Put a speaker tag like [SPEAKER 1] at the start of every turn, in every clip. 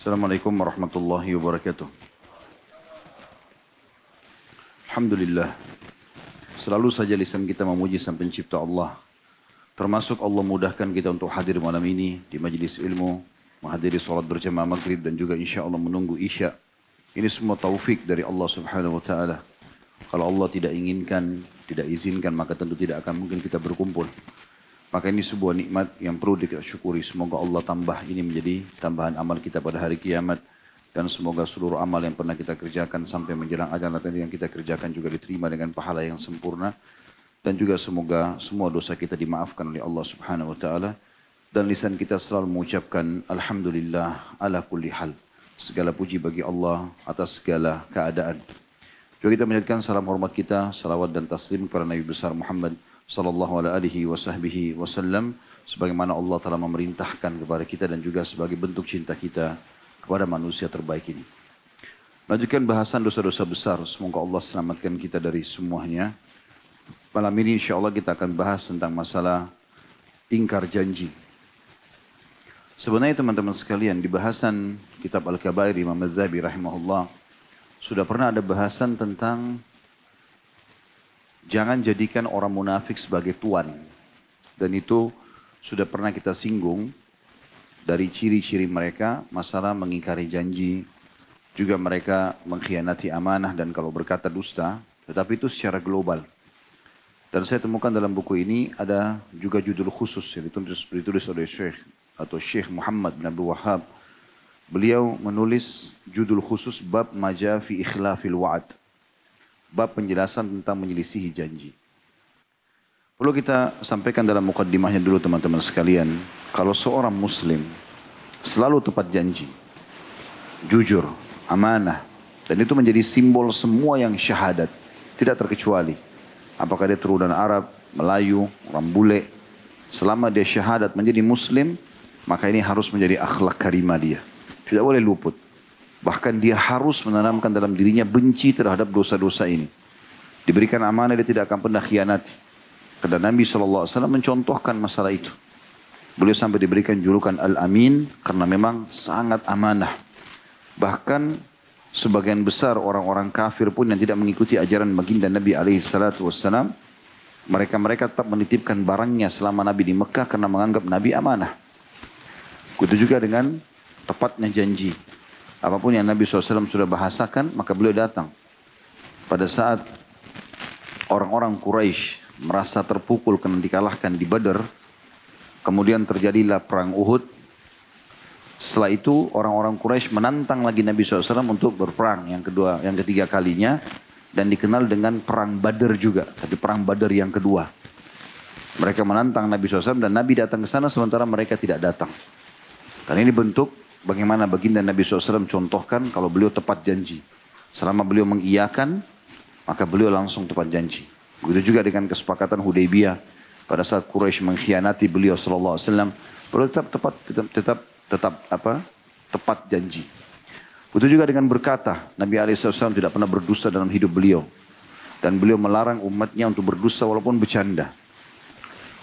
[SPEAKER 1] Assalamualaikum warahmatullahi wabarakatuh. Alhamdulillah. Selalu saja lisan kita memuji Sang Pencipta Allah. Termasuk Allah mudahkan kita untuk hadir malam ini di majelis ilmu, menghadiri sholat berjamaah maghrib dan juga insya Allah menunggu isya. Ini semua taufik dari Allah Subhanahu wa taala. Kalau Allah tidak inginkan, tidak izinkan, maka tentu tidak akan mungkin kita berkumpul. Maka ini sebuah nikmat yang perlu kita syukuri. Semoga Allah tambah ini menjadi tambahan amal kita pada hari kiamat. Dan semoga seluruh amal yang pernah kita kerjakan sampai menjelang ajal nanti yang kita kerjakan juga diterima dengan pahala yang sempurna. Dan juga semoga semua dosa kita dimaafkan oleh Allah Subhanahu wa taala. Dan lisan kita selalu mengucapkan alhamdulillah ala kulli hal. Segala puji bagi Allah atas segala keadaan. Juga kita menjadikan salam hormat kita, salawat dan taslim kepada Nabi besar Muhammad sallallahu alaihi wasallam sebagaimana Allah telah memerintahkan kepada kita dan juga sebagai bentuk cinta kita kepada manusia terbaik ini. Lanjutkan bahasan dosa-dosa besar. Semoga Allah selamatkan kita dari semuanya. Malam ini insya Allah kita akan bahas tentang masalah ingkar janji. Sebenarnya teman-teman sekalian di bahasan kitab Al-Kabair Imam Az-Zahabi rahimahullah sudah pernah ada bahasan tentang jangan jadikan orang munafik sebagai tuan. Dan itu sudah pernah kita singgung dari ciri-ciri mereka, masalah mengingkari janji, juga mereka mengkhianati amanah dan kalau berkata dusta, tetapi itu secara global. Dan saya temukan dalam buku ini ada juga judul khusus yang ditulis oleh Syekh Muhammad bin Abdul Wahhab. Beliau menulis judul khusus bab maja fi ikhlafil wa'ad. Bab penjelasan tentang menyelisihi janji. Perlu kita sampaikan dalam mukaddimahnya dulu teman-teman sekalian. Kalau seorang muslim selalu tepat janji, jujur, amanah. Dan itu menjadi simbol semua yang syahadat. Tidak terkecuali. Apakah dia turunan Arab, Melayu, orang bule. Selama dia syahadat menjadi muslim, maka ini harus menjadi akhlak karimah dia. Tidak boleh luput. Bahkan dia harus menanamkan dalam dirinya benci terhadap dosa-dosa ini. Diberikan amanah dia tidak akan pernah khianati. Karena Nabi SAW mencontohkan masalah itu. Beliau sampai diberikan julukan Al-Amin karena memang sangat amanah. Bahkan sebagian besar orang-orang kafir pun yang tidak mengikuti ajaran baginda Nabi SAW, mereka tetap menitipkan barangnya selama Nabi di Mekah karena menganggap Nabi amanah. Begitu juga dengan tepatnya janji. Apapun yang Nabi SAW sudah bahasakan, maka beliau datang. Pada saat orang-orang Quraisy merasa terpukul karena dikalahkan di Badar, kemudian terjadilah perang Uhud. Setelah itu orang-orang Quraisy menantang lagi Nabi SAW untuk berperang yang ketiga kalinya. Dan dikenal dengan perang Badar juga, tapi perang Badar yang kedua. Mereka menantang Nabi SAW dan Nabi datang ke sana sementara mereka tidak datang. Dan ini bentuk bagaimana baginda Nabi SAW contohkan kalau beliau tepat janji. Selama beliau mengiyakan, maka beliau langsung tepat janji. Begitu juga dengan kesepakatan Hudaybiyah. Pada saat Quraisy mengkhianati beliau SAW, beliau tetap tepat janji. Begitu juga dengan berkata, Nabi SAW tidak pernah berdusta dalam hidup beliau. Dan beliau melarang umatnya untuk berdusta walaupun bercanda.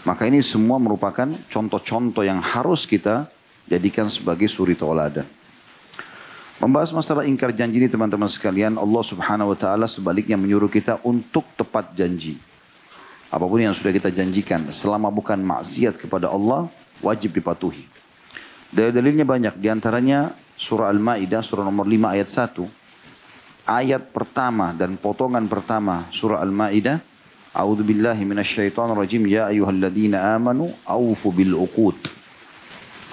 [SPEAKER 1] Maka ini semua merupakan contoh-contoh yang harus kita jadikan sebagai suri tauladan. Membahas masalah ingkar janji ini teman-teman sekalian, Allah Subhanahu wa taala sebaliknya menyuruh kita untuk tepat janji. Apapun yang sudah kita janjikan selama bukan maksiat kepada Allah wajib dipatuhi. Dalilnya banyak, di antaranya surah Al-Maidah surah nomor 5 ayat 1. Ayat pertama dan potongan pertama surah Al-Maidah, A'udzubillahi minasyaitonirrajim, ya ayyuhalladzina amanu aufu bil uqud.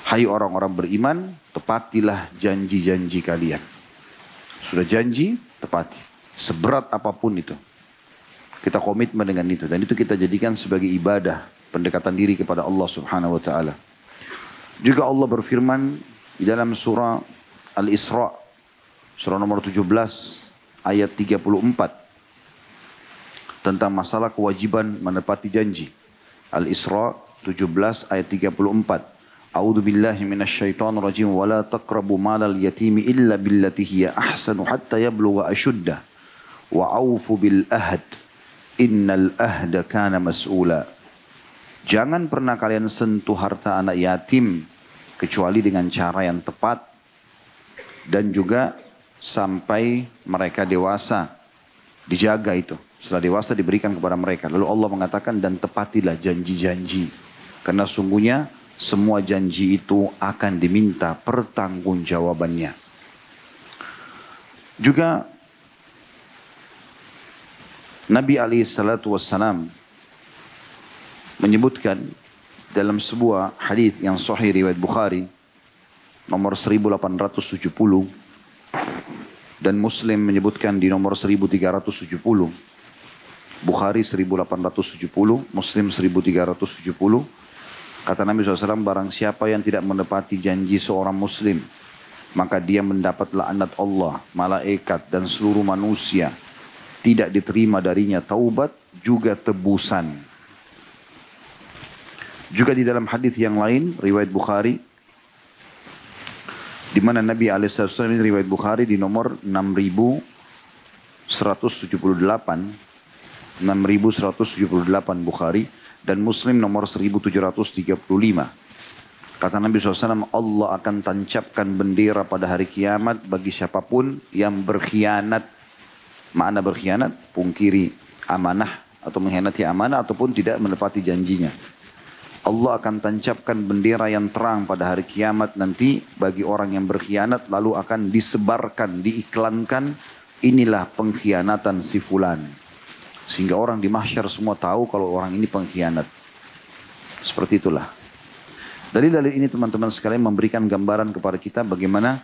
[SPEAKER 1] Hai orang-orang beriman, tepatilah janji-janji kalian. Sudah janji, tepati. Seberat apapun itu. Kita komitmen dengan itu. Dan itu kita jadikan sebagai ibadah. Pendekatan diri kepada Allah Subhanahu wa ta'ala. Juga Allah berfirman di dalam surah Al-Isra. Surah nomor 17 ayat 34. Tentang masalah kewajiban menepati janji. Al-Isra 17 ayat 34. A'udzu billahi minasyaitonir rajim wa la taqrabu malal yatimi illa billati hiya ahsanu hatta yablugha ashuddah wa aufu bil ahd innal ahda kana mas'ula. Jangan pernah kalian sentuh harta anak yatim kecuali dengan cara yang tepat dan juga sampai mereka dewasa, dijaga itu. Setelah dewasa diberikan kepada mereka. Lalu Allah mengatakan, dan tepatilah janji-janji. Karena sungguhnya semua janji itu akan diminta pertanggungjawabannya. Juga Nabi SAW menyebutkan dalam sebuah hadis yang sahih riwayat Bukhari nomor 1870 dan Muslim menyebutkan di nomor 1370. Bukhari 1870, Muslim 1370. Kata Nabi SAW, barang siapa yang tidak menepati janji seorang Muslim, maka dia mendapat laknat Allah, malaikat dan seluruh manusia. Tidak diterima darinya taubat juga tebusan. Juga di dalam hadis yang lain, riwayat Bukhari, di mana Nabi SAW ini riwayat Bukhari di nomor 6178, 6178 Bukhari, dan Muslim nomor 1735. Kata Nabi SAW, Allah akan tancapkan bendera pada hari kiamat bagi siapapun yang berkhianat. Makna berkhianat, pungkiri amanah atau mengkhianati amanah ataupun tidak menepati janjinya. Allah akan tancapkan bendera yang terang pada hari kiamat nanti bagi orang yang berkhianat, lalu akan disebarkan, diiklankan, inilah pengkhianatan si fulan. Sehingga orang di mahsyar semua tahu kalau orang ini pengkhianat. Seperti itulah. Dalil-dalil ini teman-teman sekalian memberikan gambaran kepada kita bagaimana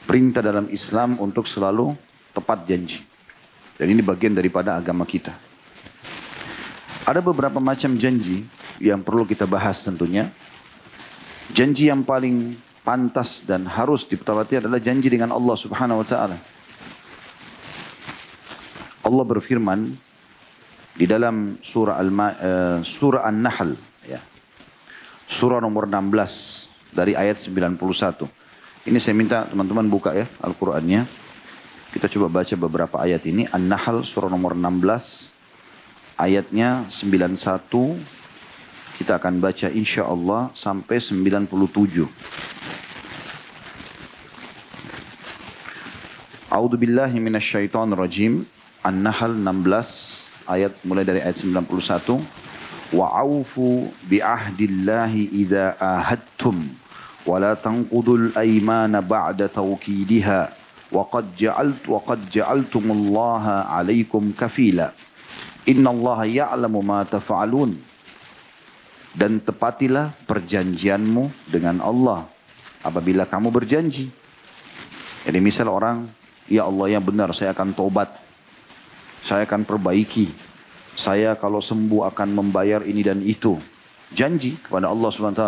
[SPEAKER 1] perintah dalam Islam untuk selalu tepat janji. Dan ini bagian daripada agama kita. Ada beberapa macam janji yang perlu kita bahas tentunya. Janji yang paling pantas dan harus ditepati adalah janji dengan Allah Subhanahu wa taala. Allah berfirman di dalam surah An-Nahl, ya. Surah nomor 16 dari ayat 91. Ini saya minta teman-teman buka ya Al-Qur'annya. Kita coba baca beberapa ayat ini. An-Nahl surah nomor 16 ayatnya 91. Kita akan baca insya Allah sampai 97. A'udzubillahi minasyaitonirrajim. An-Nahl 16 ayat mulai dari ayat 91. Wa'aufu bi'ahdillahi idza ahadtum wa la tanqudul aymana ba'da tawkidiha wa qad ja'altumullaha 'alaikum kafila innallaha ya'lamu ma taf'alun. Dan tepatilah perjanjianmu dengan Allah apabila kamu berjanji. Jadi misal orang, ya Allah yang benar saya akan tobat, saya akan perbaiki, saya kalau sembuh akan membayar ini dan itu. Janji kepada Allah SWT.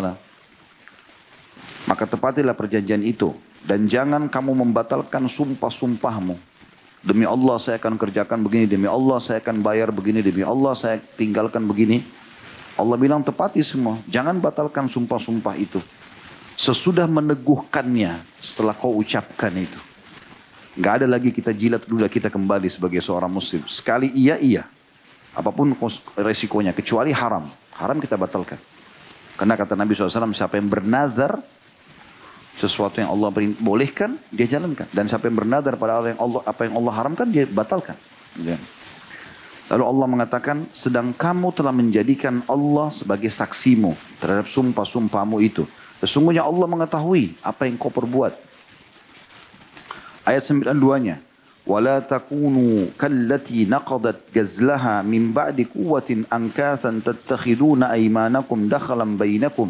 [SPEAKER 1] Maka tepatilah perjanjian itu. Dan jangan kamu membatalkan sumpah-sumpahmu. Demi Allah saya akan kerjakan begini, demi Allah saya akan bayar begini, demi Allah saya tinggalkan begini. Allah bilang tepati semua. Jangan batalkan sumpah-sumpah itu. Sesudah meneguhkannya, setelah kau ucapkan itu. Gak ada lagi kita jilat dulu kita kembali sebagai seorang muslim. Sekali iya, iya. Apapun resikonya, kecuali haram. Haram kita batalkan. Karena kata Nabi SAW, siapa yang bernazar, sesuatu yang Allah bolehkan, dia jalankan. Dan siapa yang bernazar pada apa yang Allah haramkan, dia batalkan. Lalu Allah mengatakan, sedang kamu telah menjadikan Allah sebagai saksimu terhadap sumpah-sumpahmu itu. Sesungguhnya Allah mengetahui apa yang kau perbuat. Ayat 92-nya. وَلَا تَكُونُوا كَالَّتِي نَقَضَتْ غَزْلَهَا مِنْ بَعْدِ قُوَّةٍ أَنْكَاثًا تَتَّخِذُونَ أَيْمَانَكُمْ دَخَلًا بَيْنَكُمْ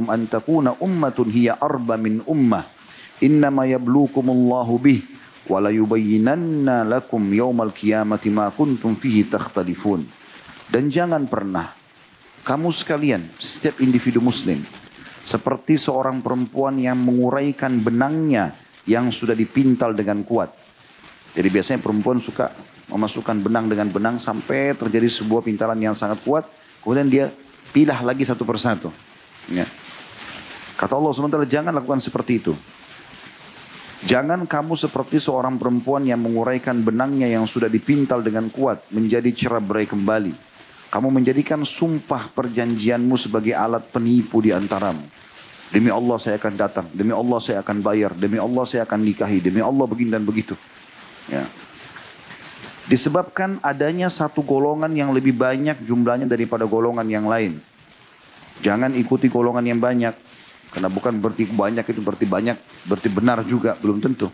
[SPEAKER 1] أَنْ تَكُونَ أُمَّةٌ هِيَ أَرْبَ مِنْ أُمَّةٍ إِنَّمَا يَبْلُوكُمُ اللَّهُ بِهِ وَلَيُبَيِّنَنَّ لَكُمْ يَوْمَ الْقِيَامَةِ مَا كُنْتُمْ فِيهِ تَخْتَلِفُونَ. Dan jangan pernah kamu sekalian, setiap individu muslim, seperti seorang perempuan yang menguraikan benangnya yang sudah dipintal dengan kuat. Jadi biasanya perempuan suka memasukkan benang dengan benang sampai terjadi sebuah pintalan yang sangat kuat. Kemudian dia pilah lagi satu persatu. Ya. Kata Allah SWT, jangan lakukan seperti itu. Jangan kamu seperti seorang perempuan yang menguraikan benangnya yang sudah dipintal dengan kuat menjadi cerai berai kembali. kamu menjadikan sumpah perjanjianmu sebagai alat penipu di antaramu. Demi Allah saya akan datang, demi Allah saya akan bayar, demi Allah saya akan nikahi, demi Allah begini dan begitu. Ya. Disebabkan adanya satu golongan yang lebih banyak jumlahnya daripada golongan yang lain. Jangan ikuti golongan yang banyak. Karena bukan berarti banyak itu berarti banyak, berarti benar juga, belum tentu.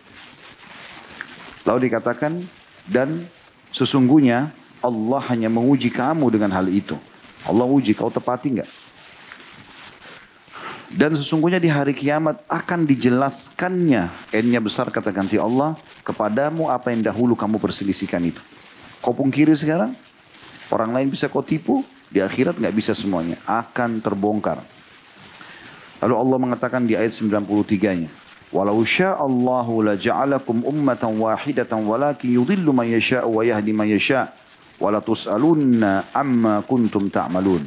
[SPEAKER 1] Lalu dikatakan, dan sesungguhnya Allah hanya menguji kamu dengan hal itu. Allah uji, kau tepati enggak? Dan sesungguhnya di hari kiamat akan dijelaskannya, N-nya besar kata ganti Allah, kepadamu apa yang dahulu kamu perselisihkan itu. Kau pungkiri sekarang, orang lain bisa kau tipu, di akhirat nggak bisa semuanya, akan terbongkar. Lalu Allah mengatakan di ayat 93-nya, walau sya'allahu la ja'alakum ummatan wahidatan walakin yudhillu man yasha'u wa yahdi man yasha' wa la tus'alunna amma kuntum ta'malun.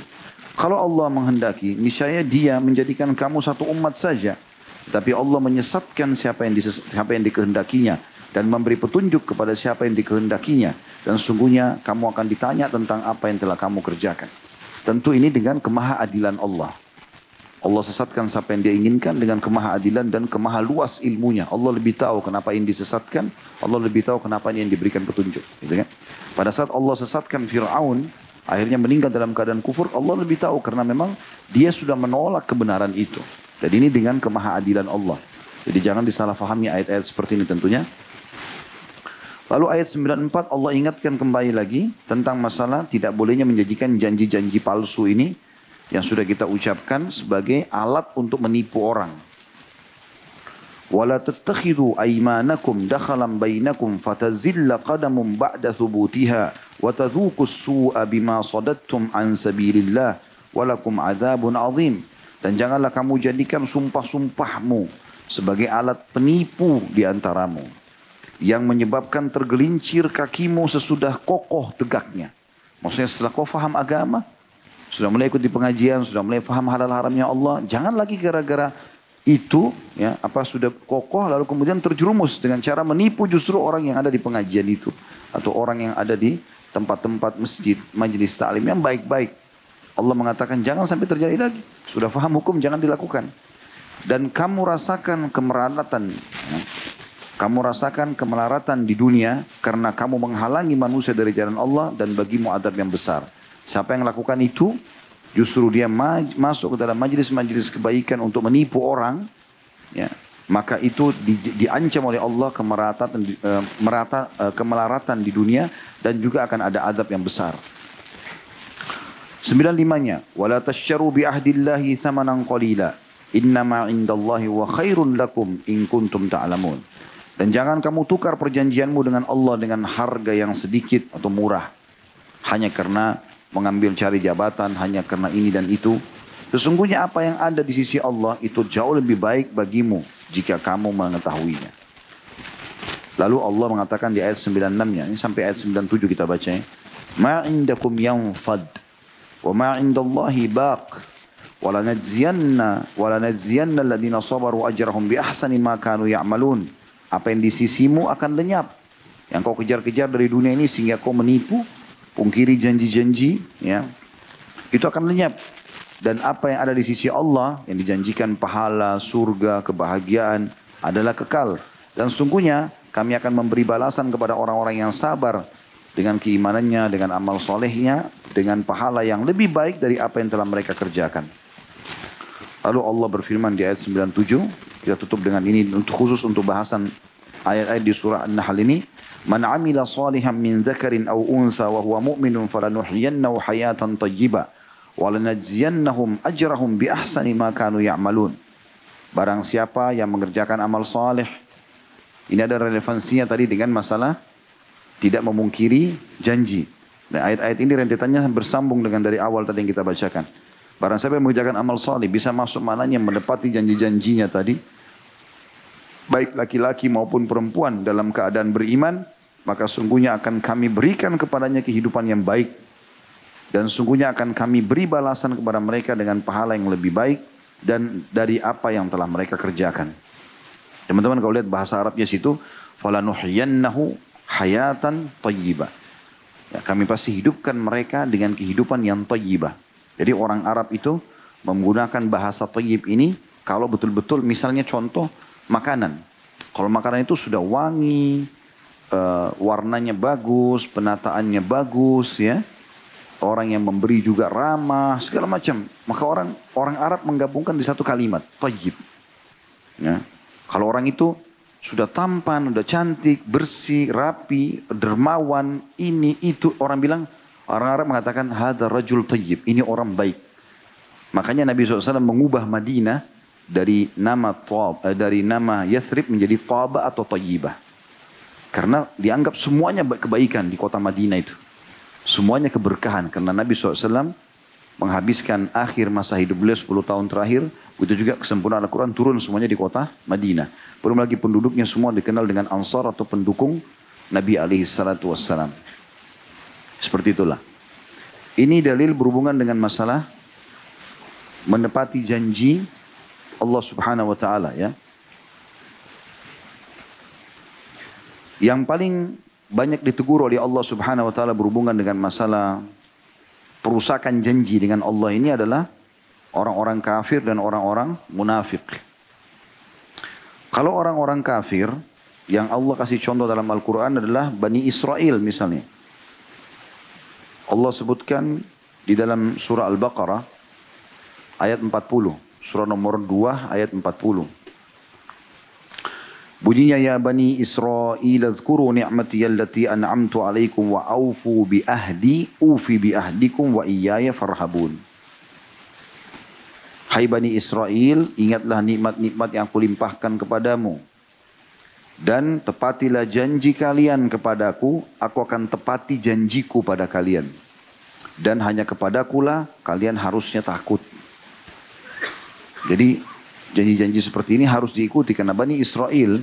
[SPEAKER 1] Kalau Allah menghendaki, niscaya Dia menjadikan kamu satu umat saja. Tapi Allah menyesatkan siapa yang dikehendakinya dan memberi petunjuk kepada siapa yang dikehendakinya. Dan sungguhnya kamu akan ditanya tentang apa yang telah kamu kerjakan. Tentu ini dengan kemahaadilan Allah. Allah sesatkan siapa yang Dia inginkan dengan kemahaadilan dan kemahaluas ilmunya. Allah lebih tahu kenapa ini disesatkan. Allah lebih tahu kenapa ini yang diberikan petunjuk. Gitu kan? Pada saat Allah sesatkan Fir'aun, akhirnya meninggal dalam keadaan kufur, Allah lebih tahu karena memang dia sudah menolak kebenaran itu. Jadi ini dengan kemahaadilan Allah. Jadi jangan disalahfahami ayat-ayat seperti ini tentunya. Lalu ayat 94 Allah ingatkan kembali lagi tentang masalah tidak bolehnya menjanjikan janji-janji palsu ini yang sudah kita ucapkan sebagai alat untuk menipu orang. وَلَا تَتَّخِذُوا أَيْمَانَكُمْ دَخَلًا بَيْنَكُمْ فَتَزِلَّ قَدَمٌ بَعْدَ ثُبُوتِهَا وَتَذُوقُوا السُّوءَ بِمَا صَدَدتُّمْ عَنْ سَبِيلِ اللَّهِ وَلَكُمْ عَذَابٌ عَظِيمٌ. Dan janganlah kamu jadikan sumpah-sumpahmu sebagai alat penipu di antaramu yang menyebabkan tergelincir kakimu sesudah kokoh tegaknya. Maksudnya setelah kau faham agama, sudah mulai ikut di pengajian, sudah mulai faham halal haramnya Allah, jangan lagi gara-gara itu ya sudah kokoh lalu kemudian terjerumus dengan cara menipu justru orang yang ada di pengajian itu atau orang yang ada di tempat-tempat masjid, majelis ta'lim yang baik-baik. Allah mengatakan jangan sampai terjadi lagi. Sudah faham hukum jangan dilakukan. Dan kamu rasakan kemelaratan ya. Kamu rasakan kemelaratan di dunia karena kamu menghalangi manusia dari jalan Allah dan bagimu adab yang besar. Siapa yang lakukan itu justru dia masuk ke dalam majelis-majelis kebaikan untuk menipu orang, ya, maka itu diancam oleh Allah kemelaratan di dunia dan juga akan ada azab yang besar. 95-nya, wala tasyaru bi ahdillahi thamanan qalila, innama indallahi wa khairun lakum in kuntum ta'lamun. Dan jangan kamu tukar perjanjianmu dengan Allah dengan harga yang sedikit atau murah hanya karena mengambil cari jabatan, hanya karena ini dan itu. Sesungguhnya apa yang ada di sisi Allah itu jauh lebih baik bagimu jika kamu mengetahuinya. Lalu Allah mengatakan di ayat 96-nya, ini sampai ayat 97 kita baca ya. Ma indakum yanfad wa ma indallahi baq wa lanajziyanna alladhina sabaru ajrahum bi ahsani ma kanu ya'malun. Apa yang di sisimu akan lenyap. Yang kau kejar-kejar dari dunia ini sehingga kau menipu, pungkiri janji-janji, ya, itu akan lenyap. Dan apa yang ada di sisi Allah, yang dijanjikan pahala, surga, kebahagiaan, adalah kekal. Dan sungguhnya kami akan memberi balasan kepada orang-orang yang sabar dengan keimanannya, dengan amal solehnya, dengan pahala yang lebih baik dari apa yang telah mereka kerjakan. Lalu Allah berfirman di ayat 97, kita tutup dengan ini khusus untuk bahasan ayat-ayat di surah An-Nahl ini. Man amila salihan min dzakarin aw untha wa huwa mu'minun falanuhyiyannahu hayatan thayyibah wa lanajziyannahum ajrahum bi ahsani ma kanu ya'malun. Barang siapa yang mengerjakan amal saleh. Ini ada relevansinya tadi dengan masalah tidak memungkiri janji. Nah, ayat-ayat ini rentetannya bersambung dengan dari awal tadi yang kita bacakan. Barang siapa yang mengerjakan amal saleh bisa masuk mananya menepati janji-janjinya tadi, baik laki-laki maupun perempuan dalam keadaan beriman, maka sungguhnya akan kami berikan kepadanya kehidupan yang baik dan sungguhnya akan kami beri balasan kepada mereka dengan pahala yang lebih baik dan dari apa yang telah mereka kerjakan. Teman-teman kalau lihat bahasa Arabnya situ, falanuhyiyannahu hayatan thayyibah. Ya, kami pasti hidupkan mereka dengan kehidupan yang thayyibah. Jadi orang Arab itu menggunakan bahasa thayyib ini kalau betul-betul misalnya contoh makanan. Kalau makanan itu sudah wangi, warnanya bagus, penataannya bagus, ya. Orang yang memberi juga ramah, segala macam. Maka orang Arab menggabungkan di satu kalimat, thayyib. Ya. Kalau orang itu sudah tampan, sudah cantik, bersih, rapi, dermawan, ini, itu. Orang bilang, orang Arab mengatakan, hadha rajul thayyib, ini orang baik. Makanya Nabi SAW mengubah Madinah dari nama Yathrib menjadi Taba atau Tayyibah. Karena dianggap semuanya kebaikan di kota Madinah itu. Semuanya keberkahan. Karena Nabi SAW menghabiskan akhir masa hidup beliau 10 tahun terakhir. Begitu juga kesempurnaan Al-Quran turun semuanya di kota Madinah. Belum lagi penduduknya semua dikenal dengan Ansar atau pendukung Nabi SAW. Seperti itulah. Ini dalil berhubungan dengan masalah menepati janji Allah Subhanahu wa taala, ya. Yang paling banyak ditegur oleh Allah Subhanahu wa taala berhubungan dengan masalah perusakan janji dengan Allah ini adalah orang-orang kafir dan orang-orang munafik. Kalau orang-orang kafir yang Allah kasih contoh dalam Al-Quran adalah Bani Israel misalnya. Allah sebutkan di dalam surah Al-Baqarah ayat 40. Surah nomor 2 ayat 40. Bunyinya, ya Bani Israel adhkuru ni'mati allati an'amtu alaikum wa awfu bi ahdi ufi bi ahdikum wa iyaya farhabun. Hai Bani Israel, ingatlah nikmat-nikmat yang aku limpahkan kepadamu. Dan tepatilah janji kalian kepadaku, aku akan tepati janjiku pada kalian. Dan hanya kepadakulah kalian harusnya takut. Jadi janji-janji seperti ini harus diikuti karena Bani Israel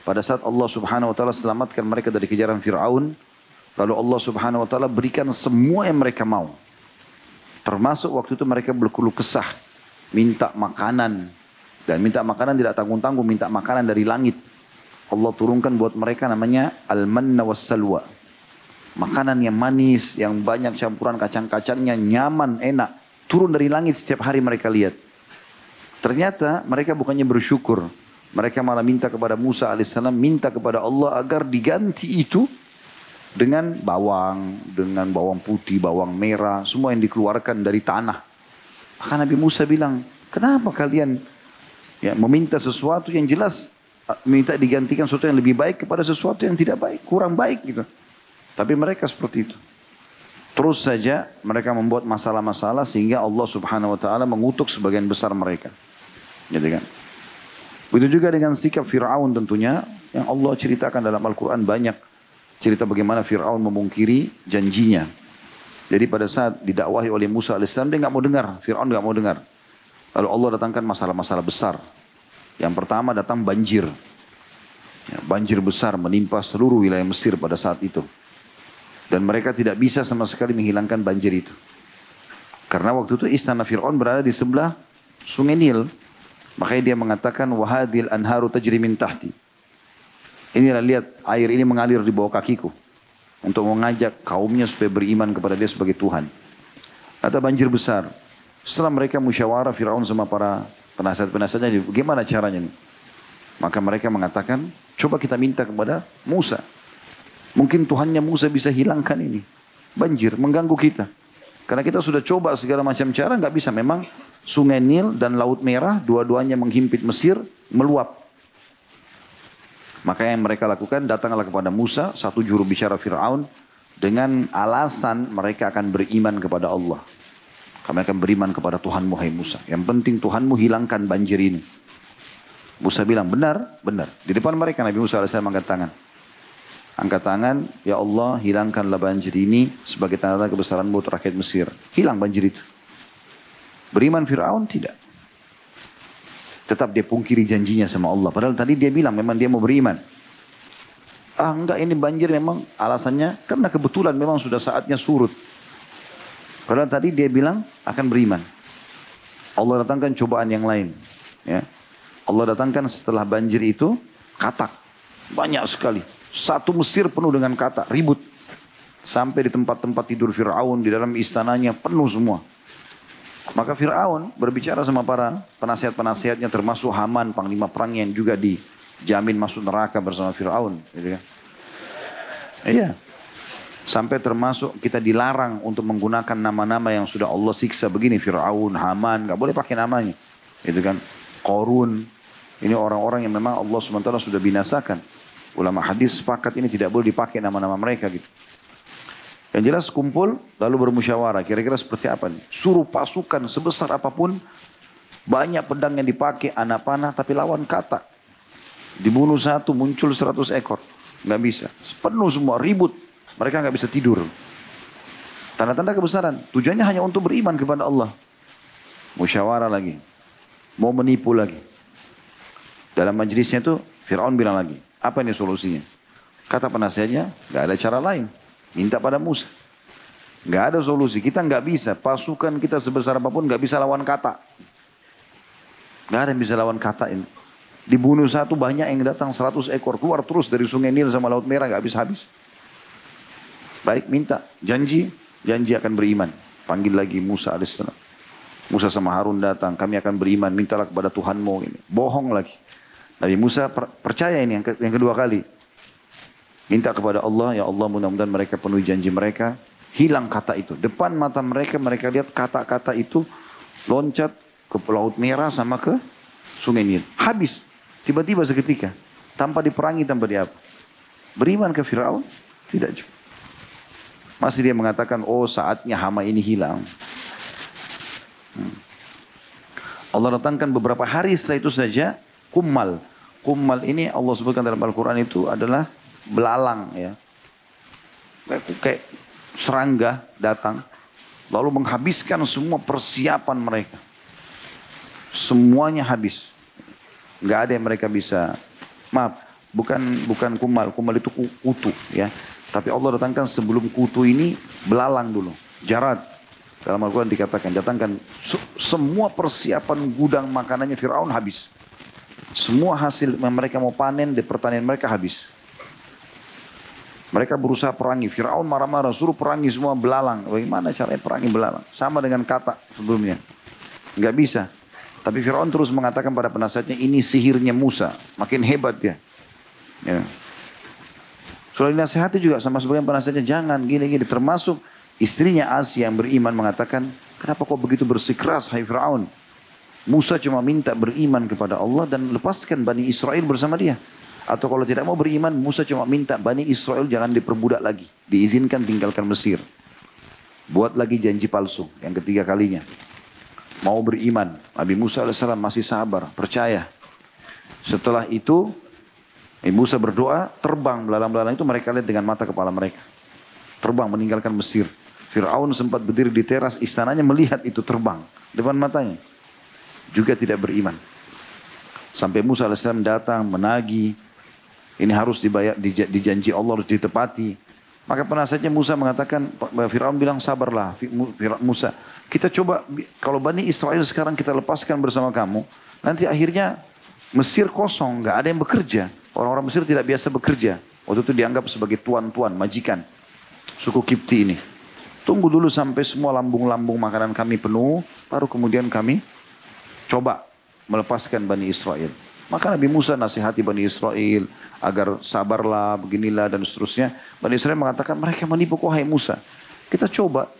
[SPEAKER 1] pada saat Allah Subhanahu wa taala selamatkan mereka dari kejaran Firaun, lalu Allah Subhanahu wa taala berikan semua yang mereka mau. Termasuk waktu itu mereka berkeluh kesah, minta makanan, dan minta makanan tidak tanggung-tanggung, minta makanan dari langit. Allah turunkan buat mereka namanya al-manna was-salwa. Makanan yang manis, yang banyak campuran kacang-kacangnya, nyaman, enak, turun dari langit setiap hari mereka lihat. Ternyata mereka bukannya bersyukur. Mereka malah minta kepada Musa alaihissalam, minta kepada Allah agar diganti itu dengan bawang putih, bawang merah, semua yang dikeluarkan dari tanah. Maka Nabi Musa bilang, kenapa kalian meminta sesuatu yang jelas, minta digantikan sesuatu yang lebih baik kepada sesuatu yang tidak baik, kurang baik gitu. Tapi mereka seperti itu. Terus saja mereka membuat masalah-masalah sehingga Allah Subhanahu wa taala mengutuk sebagian besar mereka. Gitu kan? Begitu juga dengan sikap Fir'aun tentunya yang Allah ceritakan dalam Al-Quran banyak cerita bagaimana Fir'aun memungkiri janjinya. Jadi pada saat didakwahi oleh Musa AS dia nggak mau dengar, Fir'aun nggak mau dengar. Lalu Allah datangkan masalah-masalah besar. Yang pertama datang banjir. Banjir besar menimpa seluruh wilayah Mesir pada saat itu. Dan mereka tidak bisa sama sekali menghilangkan banjir itu. Karena waktu itu istana Fir'aun berada di sebelah sungai Nil. Makanya dia mengatakan, wahadil anharu tajri min tahti. Inilah lihat air ini mengalir di bawah kakiku. Untuk mengajak kaumnya supaya beriman kepada dia sebagai Tuhan. Ada banjir besar. Setelah mereka musyawarah Fir'aun sama para penasihat-penasihatnya, bagaimana caranya nih? Maka mereka mengatakan, coba kita minta kepada Musa. Mungkin Tuhannya Musa bisa hilangkan ini. Banjir mengganggu kita. Karena kita sudah coba segala macam cara, nggak bisa. Memang Sungai Nil dan Laut Merah, dua-duanya menghimpit Mesir, meluap. Maka yang mereka lakukan, datanglah kepada Musa, satu juru bicara Fir'aun, dengan alasan mereka akan beriman kepada Allah. Kami akan beriman kepada Tuhanmu, hai Musa. Yang penting Tuhanmu hilangkan banjir ini. Musa bilang, benar, benar. Di depan mereka Nabi Musa AS angkat tangan. Angkat tangan, ya Allah hilangkanlah banjir ini sebagai tanda kebesaran buat rakyat Mesir. Hilang banjir itu. Beriman Fir'aun tidak. Tetap dia pungkiri janjinya sama Allah. Padahal tadi dia bilang memang dia mau beriman. Enggak, ini banjir memang alasannya karena kebetulan memang sudah saatnya surut. Padahal tadi dia bilang akan beriman. Allah datangkan cobaan yang lain. Ya. Allah datangkan setelah banjir itu katak. Banyak sekali. Satu Mesir penuh dengan katak, ribut. Sampai di tempat-tempat tidur Fir'aun, di dalam istananya penuh semua. Maka Fir'aun berbicara sama para penasihat-penasihatnya, termasuk Haman, panglima perang yang juga dijamin masuk neraka bersama Fir'aun. Gitu kan. Iya. Sampai termasuk kita dilarang untuk menggunakan nama-nama yang sudah Allah siksa begini. Fir'aun, Haman, gak boleh pakai namanya. Gitu kan. Qarun. Ini orang-orang yang memang Allah SWT sudah binasakan. Ulama hadis sepakat ini tidak boleh dipakai nama-nama mereka gitu. Yang jelas kumpul lalu bermusyawarah. Kira-kira seperti apa nih? Suruh pasukan sebesar apapun. Banyak pedang yang dipakai, anak panah, tapi lawan kata. Dibunuh satu muncul 100 ekor. Nggak bisa. Penuh semua, ribut. Mereka nggak bisa tidur. Tanda-tanda kebesaran. Tujuannya hanya untuk beriman kepada Allah. Musyawarah lagi. Mau menipu lagi. Dalam majelisnya itu Fir'aun bilang lagi. Apa ini solusinya? Kata penasihatnya, nggak ada cara lain. Minta pada Musa. Nggak ada solusi. Kita nggak bisa. Pasukan kita sebesar apapun nggak bisa lawan kata. Nggak ada yang bisa lawan kata ini. Dibunuh satu banyak yang datang 100 ekor. Keluar terus dari sungai Nil sama Laut Merah nggak habis-habis. Baik minta. Janji akan beriman. Panggil lagi Musa alaihissalam. Musa sama Harun datang. Kami akan beriman. Mintalah kepada Tuhanmu. Ini. Bohong lagi. Nabi Musa percaya ini yang kedua kali. Minta kepada Allah, ya Allah mudah-mudahan mereka penuhi janji mereka. Hilang kata itu. Depan mata mereka, mereka lihat kata-kata itu loncat ke Laut Merah sama ke Sungai Nil. Habis. Tiba-tiba seketika. Tanpa diperangi, tanpa diapa. Beriman ke Fir'aun? Tidak juga. Masih dia mengatakan, oh saatnya hama ini hilang. Allah datangkan beberapa hari setelah itu saja, kummal. Kummal ini Allah sebutkan dalam Al-Quran itu adalah belalang ya. Kayak serangga datang. Lalu menghabiskan semua persiapan mereka. Semuanya habis. Nggak ada yang mereka bisa. Maaf, bukan kummal. Kummal itu kutu ya. Tapi Allah datangkan sebelum kutu ini belalang dulu. Jarad. Dalam Al-Quran dikatakan, datangkan semua persiapan gudang makanannya Fir'aun habis. Semua hasil yang mereka mau panen di pertanian mereka habis. Mereka berusaha perangi. Fir'aun marah-marah, suruh perangi semua belalang. Bagaimana caranya perangi belalang? Sama dengan kata sebelumnya. Nggak bisa. Tapi Fir'aun terus mengatakan pada penasihatnya, ini sihirnya Musa. Makin hebat dia. Ya. Sudah dinasihati juga sama sebagian penasihatnya, jangan gini-gini. Termasuk istrinya Asia yang beriman mengatakan, kenapa kau begitu bersikeras, hai Fir'aun? Musa cuma minta beriman kepada Allah dan lepaskan Bani Israel bersama dia. Atau kalau tidak mau beriman, Musa cuma minta Bani Israel jangan diperbudak lagi. Diizinkan tinggalkan Mesir. Buat lagi janji palsu yang ketiga kalinya. Mau beriman. Nabi Musa AS masih sabar, percaya. Setelah itu, Musa berdoa, terbang belalang-belalang itu mereka lihat dengan mata kepala mereka. Terbang meninggalkan Mesir. Fir'aun sempat berdiri di teras istananya melihat itu terbang depan matanya. Juga tidak beriman. Sampai Musa AS datang menagih. Ini harus dibayar, dijanji Allah harus ditepati. Maka penasihatnya Musa mengatakan, Fir'aun bilang sabarlah Musa. Kita coba, kalau Bani Israel sekarang kita lepaskan bersama kamu. Nanti akhirnya Mesir kosong, nggak ada yang bekerja. Orang-orang Mesir tidak biasa bekerja. Waktu itu dianggap sebagai tuan-tuan, majikan. Suku Kipti ini. Tunggu dulu sampai semua lambung-lambung makanan kami penuh. Baru kemudian kami coba melepaskan Bani Israel. Maka Nabi Musa nasihati Bani Israel agar sabarlah, beginilah dan seterusnya. Bani Israel mengatakan mereka menipu kau hai Musa. Kita coba,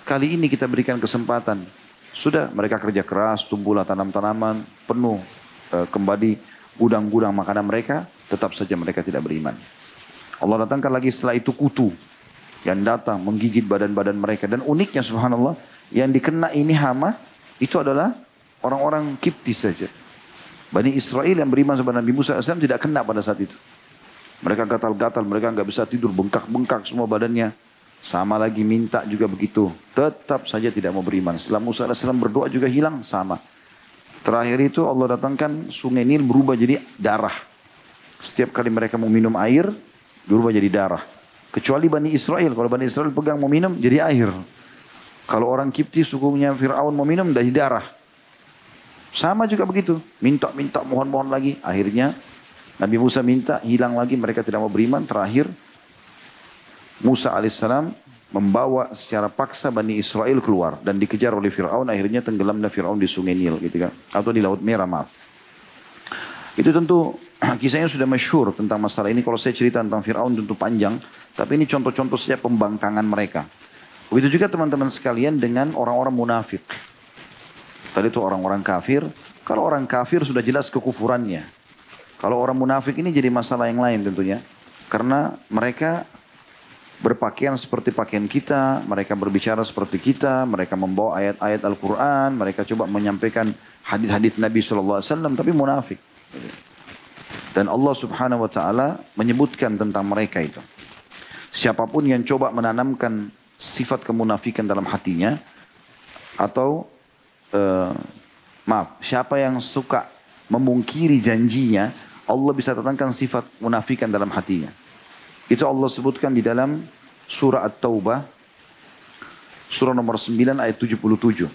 [SPEAKER 1] kali ini kita berikan kesempatan. Sudah mereka kerja keras, tumbuhlah tanam-tanaman, penuh kembali gudang-gudang makanan mereka, tetap saja mereka tidak beriman. Allah datangkan lagi setelah itu kutu yang datang menggigit badan-badan mereka. Dan uniknya subhanallah, yang dikena ini hama, itu adalah orang-orang Kipti saja. Bani Israel yang beriman kepada Nabi Musa AS tidak kena pada saat itu. Mereka gatal-gatal, mereka nggak bisa tidur, bengkak-bengkak semua badannya. Sama lagi minta juga begitu. Tetap saja tidak mau beriman. Setelah Musa AS berdoa juga hilang, sama. Terakhir itu Allah datangkan sungai Nil berubah jadi darah. Setiap kali mereka mau minum air, berubah jadi darah. Kecuali Bani Israel. Kalau Bani Israel pegang mau minum, jadi air. Kalau orang Kipti sukunya Fir'aun mau minum, dari darah. Sama juga begitu. Minta, mohon-mohon lagi. Akhirnya Nabi Musa minta, hilang lagi. Mereka tidak mau beriman. Terakhir Musa alaihissalam membawa secara paksa Bani Israel keluar dan dikejar oleh Fir'aun, akhirnya tenggelamnya Fir'aun di Sungai Nil gitu kan, atau di Laut Merah, maaf. Itu tentu kisahnya sudah masyhur tentang masalah ini. Kalau saya cerita tentang Fir'aun tentu panjang, tapi ini contoh-contoh saja pembangkangan mereka. Begitu juga teman-teman sekalian dengan orang-orang munafik. Tadi itu orang-orang kafir. Kalau orang kafir sudah jelas kekufurannya. Kalau orang munafik ini jadi masalah yang lain tentunya. Karena mereka berpakaian seperti pakaian kita, mereka berbicara seperti kita, mereka membawa ayat-ayat Al-Quran, mereka coba menyampaikan hadis-hadis Nabi SAW, tapi munafik. Dan Allah Subhanahu Wa Taala menyebutkan tentang mereka itu. Siapapun yang coba menanamkan sifat kemunafikan dalam hatinya, atau siapa yang suka memungkiri janjinya, Allah bisa datangkan sifat munafikan dalam hatinya. Itu Allah sebutkan di dalam surah At-Taubah, surah nomor 9 ayat 77.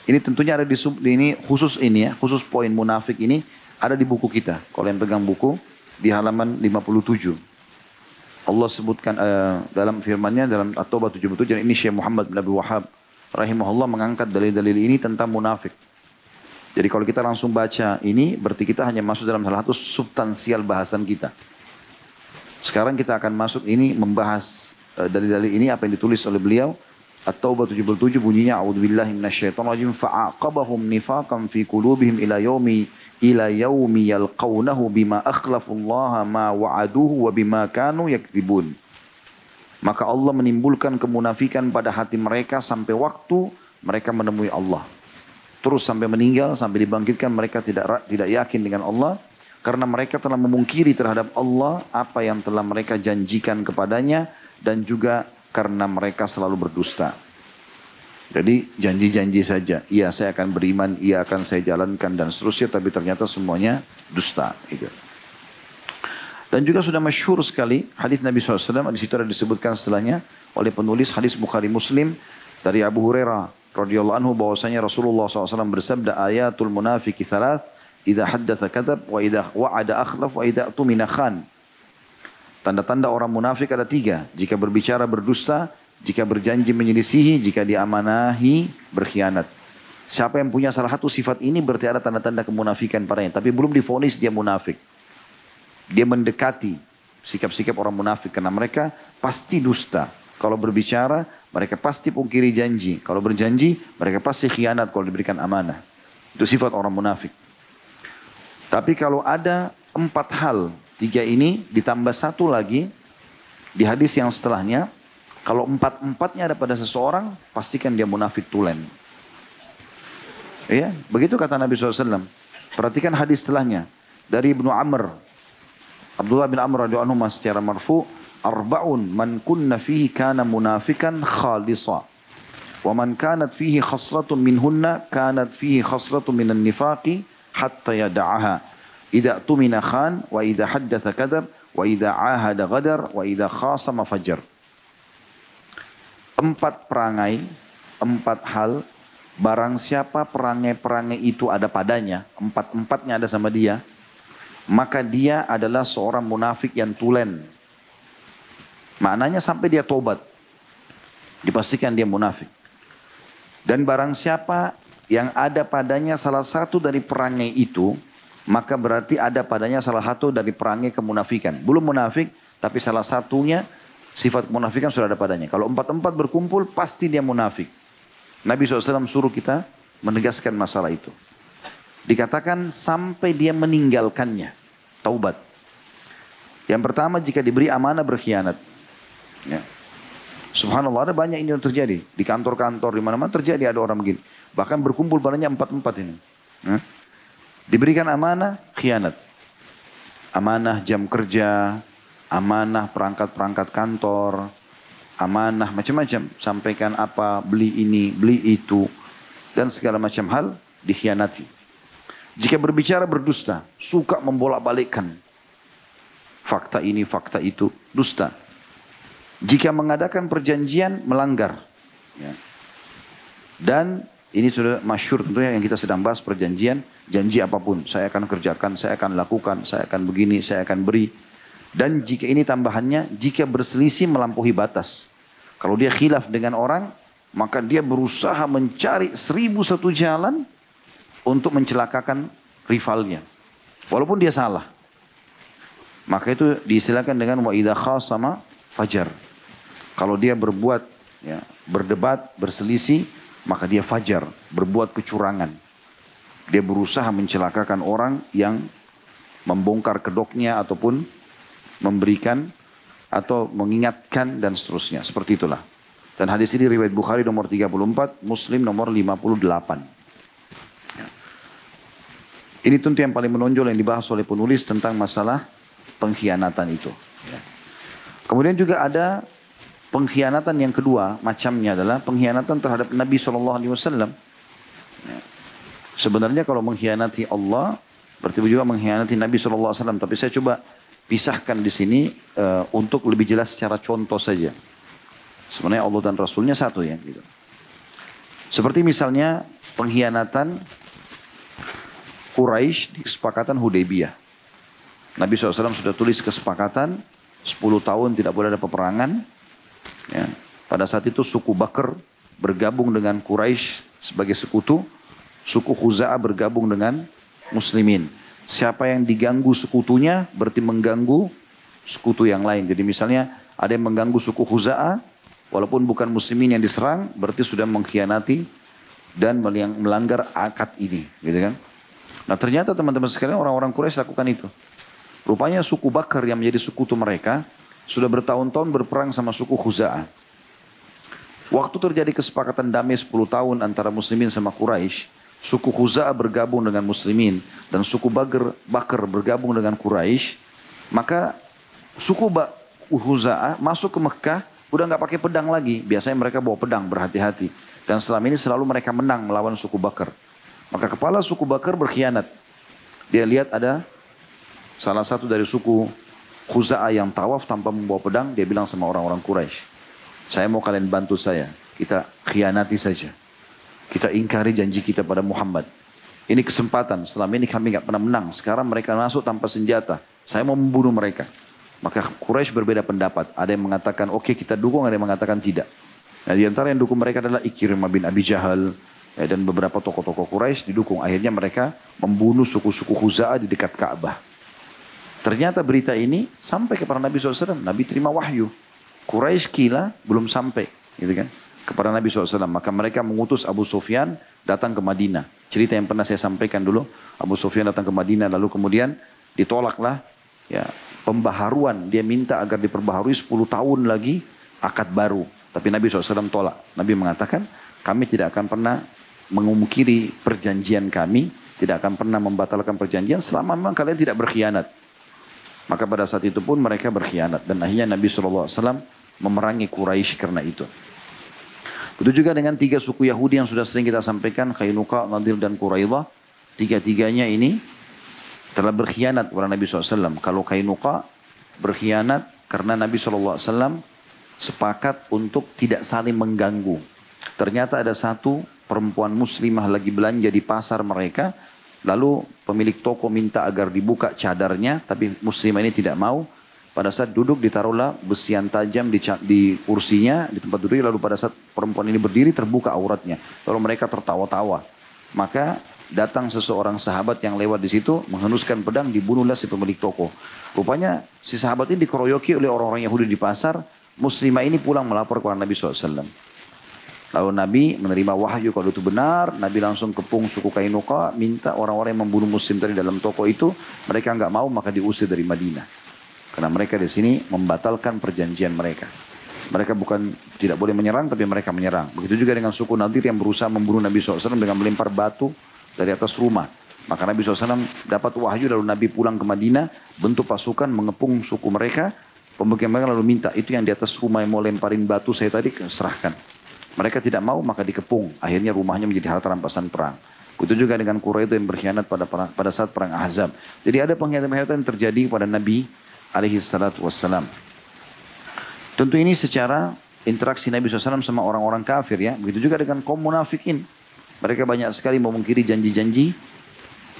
[SPEAKER 1] Ini tentunya ada ini khusus ya, khusus poin munafik ini ada di buku kita. Kalau yang pegang buku di halaman 57. Allah sebutkan dalam firman-Nya dalam At-Taubah 77, ini Syekh Muhammad bin Abdul Wahhab rahimahullah mengangkat dalil-dalil ini tentang munafik. Jadi kalau kita langsung baca ini, berarti kita hanya masuk dalam salah satu substansial bahasan kita. Sekarang kita akan masuk ini membahas dalil-dalil ini apa yang ditulis oleh beliau. At-Taubah 77 bunyinya a'udzubillahi minasyaitonirrajim fa'aqabahum nifaqan fi qulubihim ila yaumi yalqawnahu bima akhlafullaha ma wa'aduhu wa bima kanu yakdzibun. Maka Allah menimbulkan kemunafikan pada hati mereka sampai waktu mereka menemui Allah. Terus sampai meninggal, sampai dibangkitkan mereka tidak yakin dengan Allah. Karena mereka telah memungkiri terhadap Allah apa yang telah mereka janjikan kepadanya. Dan juga karena mereka selalu berdusta. Jadi janji-janji saja. Iya saya akan beriman, iya akan saya jalankan dan seterusnya. Tapi ternyata semuanya dusta. Gitu. Dan juga sudah masyhur sekali hadis Nabi SAW. Di situ ada disebutkan setelahnya oleh penulis hadis Bukhari Muslim. Dari Abu Hurairah radhiyallahu anhu bahwasanya Rasulullah SAW bersabda ayatul munafiki thalath. Idza haddatsa kadzab wa idza wa'ada akhlaf wa idza tumina khan. Tanda-tanda orang munafik ada 3. Jika berbicara berdusta, jika berjanji menyelisihi, jika diamanahi berkhianat. Siapa yang punya salah satu sifat ini berarti ada tanda-tanda kemunafikan padanya, tapi belum divonis dia munafik. Dia mendekati sikap-sikap orang munafik karena mereka pasti dusta. Kalau berbicara, mereka pasti pungkiri janji. Kalau berjanji, mereka pasti khianat kalau diberikan amanah. Itu sifat orang munafik. Tapi kalau ada 4 hal, 3 ini ditambah 1 lagi di hadis yang setelahnya, kalau 4-4-nya ada pada seseorang, pastikan dia munafik tulen. Ya, begitu kata Nabi SAW. Perhatikan hadis setelahnya dari Ibnu Amr, Abdullah bin Amr radhiyallahu anhu secara marfu, arba'un man kunna fihi kana munafikan khalisa. Wa man kanat fihi khasratun minhunna kanat fihi khasratun minan nifaqi hatta yada'aha. Idza tumina khan wa idza haddatsa kadzab wa idza ahada ghadar wa idza khasama fajar. 4 perangai, 4 hal, barang siapa perangai-perangai itu ada padanya, 4-4-nya ada sama dia, maka dia adalah seorang munafik yang tulen. Maknanya sampai dia tobat, dipastikan dia munafik. Dan barang siapa yang ada padanya salah satu dari perangai itu, maka berarti ada padanya salah satu dari perangai kemunafikan. Belum munafik, tapi salah satunya sifat kemunafikan sudah ada padanya. Kalau 4-4 berkumpul, pasti dia munafik. Nabi SAW suruh kita menegaskan masalah itu. Dikatakan sampai dia meninggalkannya, taubat. Yang pertama, jika diberi amanah berkhianat. Ya. Subhanallah, ada banyak ini yang terjadi. Di kantor-kantor, di mana-mana terjadi ada orang begini. Bahkan berkumpul padanya 4-4 ini. Diberikan amanah, khianat. Amanah jam kerja, amanah perangkat-perangkat kantor, amanah macam-macam. Sampaikan apa, beli ini, beli itu. Dan segala macam hal dikhianati. Jika berbicara berdusta, suka membolak-balikkan. Fakta ini, fakta itu, dusta. Jika mengadakan perjanjian, melanggar. Ya. Dan ini sudah masyhur tentunya yang kita sedang bahas perjanjian, janji apapun. Saya akan kerjakan, saya akan lakukan, saya akan begini, saya akan beri. Dan jika ini tambahannya, jika berselisih melampaui batas. Kalau dia khilaf dengan orang, maka dia berusaha mencari 1001 jalan untuk mencelakakan rivalnya. Walaupun dia salah. Maka itu diistilahkan dengan wa idza khasama fajar. Kalau dia berbuat, ya, berdebat, berselisih, maka dia fajar, berbuat kecurangan. Dia berusaha mencelakakan orang yang membongkar kedoknya ataupun memberikan atau mengingatkan dan seterusnya. Seperti itulah. Dan hadis ini riwayat Bukhari nomor 34, Muslim nomor 58. Ya. Ini tentu yang paling menonjol yang dibahas oleh penulis tentang masalah pengkhianatan itu. Ya. Kemudian juga ada pengkhianatan yang kedua, macamnya adalah pengkhianatan terhadap Nabi SAW. Ya. Sebenarnya kalau mengkhianati Allah, berarti juga mengkhianati Nabi SAW. Tapi saya coba pisahkan di sini untuk lebih jelas secara contoh saja. Sebenarnya Allah dan Rasulnya satu ya. Gitu. Seperti misalnya pengkhianatan Quraisy di kesepakatan Hudaybiyah. Nabi SAW sudah tulis kesepakatan 10 tahun tidak boleh ada peperangan. Ya. Pada saat itu suku Bakr bergabung dengan Quraisy sebagai sekutu. Suku Khuza'ah bergabung dengan Muslimin. Siapa yang diganggu sekutunya berarti mengganggu sekutu yang lain. Jadi misalnya ada yang mengganggu suku Khuza'ah, walaupun bukan Muslimin yang diserang, berarti sudah mengkhianati dan melanggar akad ini. Gitu kan? Nah ternyata teman-teman sekalian orang-orang Quraisy lakukan itu. Rupanya suku Bakr yang menjadi sekutu mereka sudah bertahun-tahun berperang sama suku Khuza'ah. Waktu terjadi kesepakatan damai 10 tahun antara Muslimin sama Quraisy, suku Khuza'ah bergabung dengan Muslimin dan suku Bakr bergabung dengan Quraisy, maka suku Khuza'ah masuk ke Mekah udah nggak pakai pedang lagi. Biasanya mereka bawa pedang, berhati-hati. Dan selama ini selalu mereka menang melawan suku Bakr. Maka kepala suku Bakr berkhianat. Dia lihat ada salah satu dari suku Khuza'ah yang tawaf tanpa membawa pedang, dia bilang sama orang-orang Quraisy, saya mau kalian bantu saya, kita khianati saja. Kita ingkari janji kita pada Muhammad. Ini kesempatan, selama ini kami nggak pernah menang. Sekarang mereka masuk tanpa senjata. Saya mau membunuh mereka. Maka Quraisy berbeda pendapat. Ada yang mengatakan oke, kita dukung, ada yang mengatakan tidak. Nah, di antara yang dukung mereka adalah Ikrimah bin Abi Jahal ya, dan beberapa tokoh-tokoh Quraisy didukung. Akhirnya mereka membunuh suku-suku Khuza'ah di dekat Ka'bah. Ternyata berita ini sampai kepada Nabi SAW. Nabi terima wahyu. Quraisy kila belum sampai, gitu kan, kepada Nabi SAW. Maka mereka mengutus Abu Sufyan datang ke Madinah. Cerita yang pernah saya sampaikan dulu. Abu Sufyan datang ke Madinah lalu kemudian ditolaklah ya, pembaharuan. Dia minta agar diperbaharui 10 tahun lagi akad baru. Tapi Nabi SAW tolak. Nabi mengatakan kami tidak akan pernah mengungkiri perjanjian kami. Tidak akan pernah membatalkan perjanjian selama memang kalian tidak berkhianat. Maka pada saat itu pun mereka berkhianat. Dan akhirnya Nabi SAW memerangi Quraisy karena itu. Begitu juga dengan 3 suku Yahudi yang sudah sering kita sampaikan. Qainuqa, Nadir dan Quraidah. 3-3-nya ini telah berkhianat kepada Nabi SAW. Kalau Qainuqa berkhianat karena Nabi SAW sepakat untuk tidak saling mengganggu. Ternyata ada satu perempuan muslimah lagi belanja di pasar mereka. Lalu pemilik toko minta agar dibuka cadarnya, tapi muslimah ini tidak mau. Pada saat duduk ditaruhlah besian tajam di kursinya, di tempat duduk. Lalu pada saat perempuan ini berdiri terbuka auratnya. Lalu mereka tertawa-tawa. Maka datang seseorang sahabat yang lewat di situ, menghenuskan pedang, dibunuhlah si pemilik toko. Rupanya si sahabat ini dikeroyoki oleh orang-orang Yahudi di pasar. Muslimah ini pulang melapor kepada Nabi SAW. Lalu Nabi menerima wahyu kalau itu benar. Nabi langsung kepung suku Qainuqa, minta orang-orang yang membunuh muslim tadi dalam toko itu. Mereka nggak mau maka diusir dari Madinah. Karena mereka di sini membatalkan perjanjian mereka. Mereka bukan tidak boleh menyerang tapi mereka menyerang. Begitu juga dengan suku Nadir yang berusaha membunuh Nabi SAW dengan melempar batu dari atas rumah. Maka Nabi SAW dapat wahyu lalu Nabi pulang ke Madinah. Bentuk pasukan mengepung suku mereka. Pemukiman mereka lalu minta itu yang di atas rumah yang mau lemparin batu saya tadi serahkan. Mereka tidak mau maka dikepung. Akhirnya rumahnya menjadi harta rampasan perang. Begitu juga dengan Quraisy yang berkhianat pada saat perang Ahzab. Jadi ada pengkhianatan yang terjadi pada Nabi SAW. Tentu ini secara interaksi Nabi SAW sama orang-orang kafir ya. Begitu juga dengan kaum munafikin. Mereka banyak sekali memungkiri janji-janji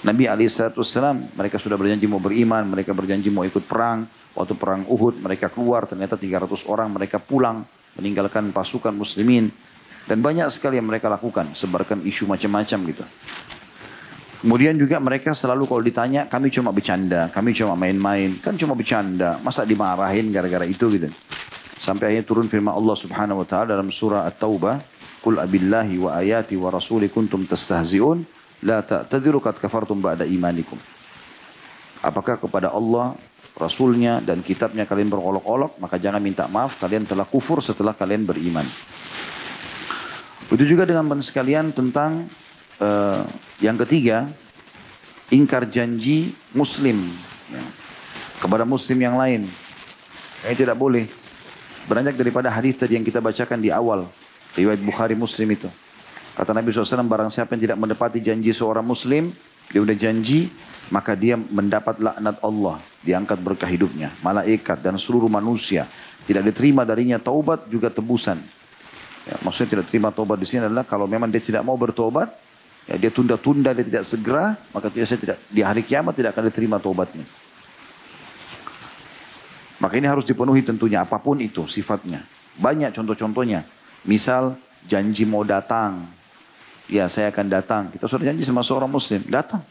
[SPEAKER 1] Nabi SAW, mereka sudah berjanji mau beriman, mereka berjanji mau ikut perang. Waktu perang Uhud, mereka keluar, ternyata 300 orang mereka pulang, meninggalkan pasukan muslimin. Dan banyak sekali yang mereka lakukan, sebarkan isu macam-macam gitu. Kemudian juga mereka selalu kalau ditanya, kami cuma bercanda, kami cuma main-main, kan cuma bercanda, masa dimarahin gara-gara itu gitu. Sampai akhirnya turun firman Allah Subhanahu wa taala dalam surah At-Taubah, "Qul abillahi wa ayati wa rasuli kuntum tastahzi'un, la ta'tadhiru qad kafartum ba'da imanikum." Apakah kepada Allah, Rasulnya dan kitabnya kalian berolok-olok, maka jangan minta maaf, kalian telah kufur setelah kalian beriman. Itu juga dengan teman sekalian tentang yang ketiga, ingkar janji muslim ya, kepada muslim yang lain. Ini tidak boleh. Beranjak daripada hadis tadi yang kita bacakan di awal, riwayat Bukhari Muslim itu. Kata Nabi SAW, barang siapa yang tidak menepati janji seorang muslim, dia udah janji, maka dia mendapat laknat Allah, diangkat berkah hidupnya, malaikat dan seluruh manusia. Tidak diterima darinya taubat juga tebusan. Ya, maksudnya tidak terima taubat di sini adalah kalau memang dia tidak mau bertobat, ya, dia tunda-tunda, dia tidak segera, maka di hari kiamat tidak akan diterima taubatnya. Maka ini harus dipenuhi tentunya, apapun itu sifatnya. Banyak contoh-contohnya. Misal janji mau datang, ya saya akan datang. Kita sudah janji sama seorang muslim, datang.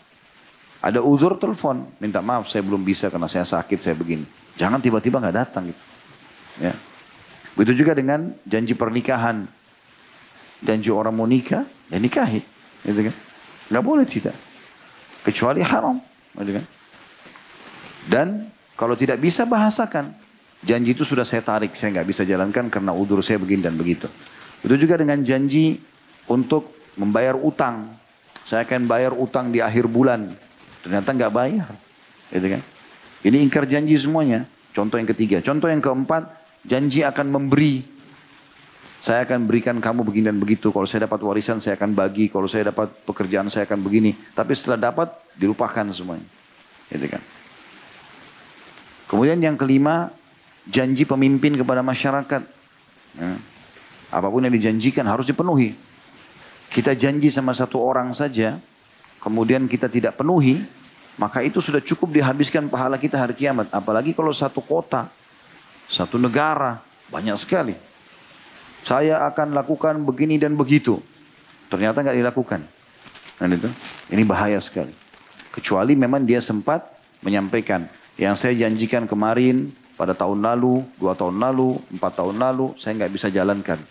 [SPEAKER 1] Ada uzur, telepon, minta maaf saya belum bisa karena saya sakit, saya begini. Jangan tiba-tiba nggak datang gitu. Ya. Begitu juga dengan janji pernikahan. Janji orang mau nikah, ya nikahi. Gitu kan? Nggak boleh tidak. Kecuali haram. Gitu kan? Dan kalau tidak bisa bahasakan. Janji itu sudah saya tarik, saya nggak bisa jalankan karena udur saya begini dan begitu. Begitu juga dengan janji untuk membayar utang. Saya akan bayar utang di akhir bulan. Ternyata nggak bayar. Gitu kan? Ini ingkar janji semuanya. Contoh yang ketiga. Contoh yang keempat. Janji akan memberi. Saya akan berikan kamu begini dan begitu. Kalau saya dapat warisan saya akan bagi. Kalau saya dapat pekerjaan saya akan begini. Tapi setelah dapat dilupakan semuanya. Gitu kan. Kemudian yang kelima. Janji pemimpin kepada masyarakat. Ya. Apapun yang dijanjikan harus dipenuhi. Kita janji sama satu orang saja. Kemudian kita tidak penuhi. Maka itu sudah cukup dihabiskan pahala kita hari kiamat. Apalagi kalau satu kota. Satu negara, banyak sekali. Saya akan lakukan begini dan begitu. Ternyata nggak dilakukan. Dan itu, ini bahaya sekali. Kecuali memang dia sempat menyampaikan. Yang saya janjikan kemarin, pada tahun lalu, 2 tahun lalu, 4 tahun lalu, saya nggak bisa jalankan.